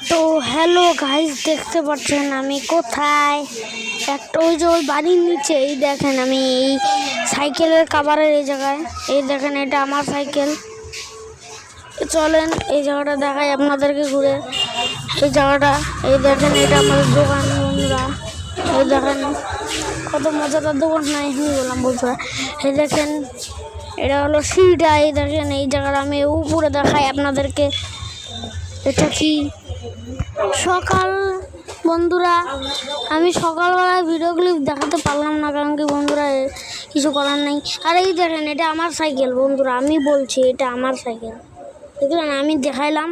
তো hello guys, দেখতে পাচ্ছেন আমি কোথায়? একটা ওই যে ওই বাড়ির নিচে, এই দেখেন আমি এই সাইকেলের কাভারের এই জায়গায়। এই দেখেন, এটা আমার সাইকেল। চলেন এই জায়গাটা দেখাই আপনাদেরকে ঘুরে। এই জায়গাটা এই দেখেন, এটা আমাদের দোকান বন্ধুরা। এই দেখেন কত মজাদার দোকান, নাই আমি বললাম বন্ধুরা। এই দেখেন এটা হলো সিঁড়িটা। এই দেখেন এই জায়গাটা আমি উপরে দেখাই আপনাদেরকে। এটা কি সকাল বন্ধুরা, আমি সকালবেলায় ভিডিও ক্লিপ দেখাতে পারলাম না, কারণ কি বন্ধুরা কিছু করার নেই। আর এই দেখেন এটা আমার সাইকেল বন্ধুরা, আমি বলছি এটা আমার সাইকেল। দেখলেন, আমি দেখাইলাম।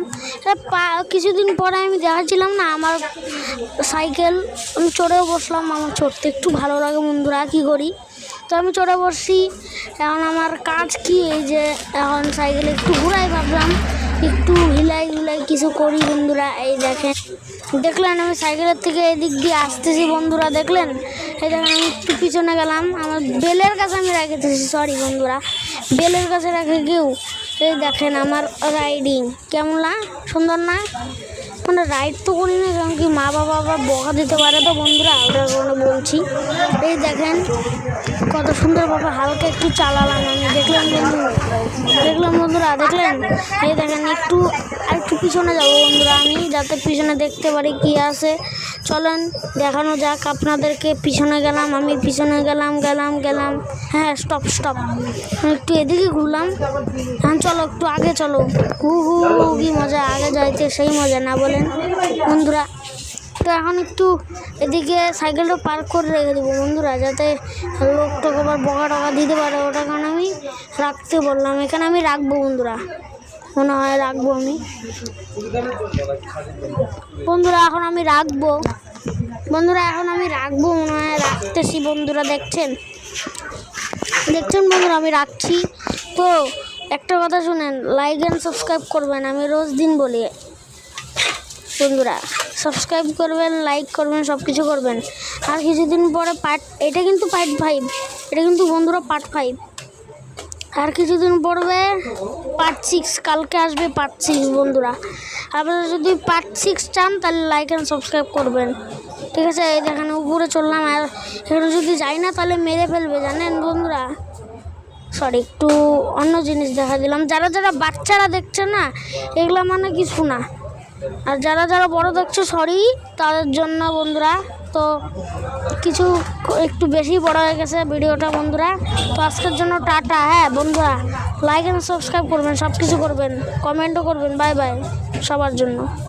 কিছুদিন পরে আমি দেখাচ্ছিলাম না আমার সাইকেল, আমি চড়েও বসলাম। আমার চড়তে একটু ভালো লাগে বন্ধুরা, কী করি। তো আমি চড়ে বসছি। এখন আমার কাজ কি, এই যে এখন সাইকেল একটু ঘুরাই, ভাবলাম একটু হিলাই হুলাই কিছু করি বন্ধুরা। এই দেখলেন আমি সাইকেলের থেকে এদিক দিয়ে আসতেছি বন্ধুরা, দেখলেন। এই দেখেন আমি একটু পিছনে গেলাম, আমার বেলের কাছে আমি রেখেছি, সরি বন্ধুরা, বেলের কাছে রেখে কেউ। এই দেখেন আমার রাইডিং কেমন না, সুন্দর না? মানে রাইড তো করি না, কারণ কি মা বাবা আবার বকা দিতে পারে তো বন্ধুরা, ওটার কারণে বলছি। এই দেখেন কত সুন্দরভাবে হালকা একটু চালালাম আমি, দেখলেন বন্ধুরা দেখলেন। এই দেখেন একটু পিছনে যাবো বন্ধুরা আমি, যাতে পিছনে দেখতে পারি কি আছে। চলেন দেখানো যাক আপনাদেরকে। পিছনে গেলাম আমি, পিছনে গেলাম। হ্যাঁ, স্টপ। একটু এদিকে ঘুরলাম। হ্যাঁ চলো, একটু আগে চলো। কি মজা, আগে যাইতে সেই মজা না বলেন বন্ধুরা। তো এখন একটু এদিকে সাইকেলটা পার্ক করে রেখে দেবো বন্ধুরা, যাতে লোকটাকে আবার বকা দিতে পারে। ওটা কারণে আমি রাখতে বললাম, এখানে আমি রাখবো বন্ধুরা, মনে হয় রাখবো আমি বন্ধুরা। এখন আমি রাখবো মনে হয়, রাখতেছি বন্ধুরা। দেখছেন বন্ধুরা, আমি রাখছি। তো একটা কথা শুনেন, লাইক অ্যান্ড সাবস্ক্রাইব করবেন, আমি রোজ দিন বলি বন্ধুরা। সাবস্ক্রাইব করবেন, লাইক করবেন, সব কিছু করবেন। আর কিছুদিন পরে এটা কিন্তু পার্ট 5, এটা কিন্তু বন্ধুরা পার্ট 5। আর কিছুদিন পড়বে পার্ট 6, কালকে আসবে পার্ট 6 বন্ধুরা। আপনারা যদি পার্ট 6 চান তাহলে লাইক অ্যান্ড সাবস্ক্রাইব করবেন, ঠিক আছে। এই দেখেন উপরে চললাম, আর এখানে যদি যাই না তাহলে মেরে ফেলবে জানেন বন্ধুরা। সরি, একটু অন্য জিনিস দেখা দিলাম। যারা বাচ্চারা দেখছে না, এগুলো মানে কিছু না। আর যারা বড় দেখছে, সরি তাদের জন্য বন্ধুরা। তো কিছু একটু বেশি বড় হয়ে গেছে ভিডিওটা বন্ধুরা। তো আজকের জন্য টাটা। হ্যাঁ বন্ধুরা, লাইক অ্যান্ড সাবস্ক্রাইব করবেন, সব কিছু করবেন, কমেন্টও করবেন। বাই বাই সবার জন্য।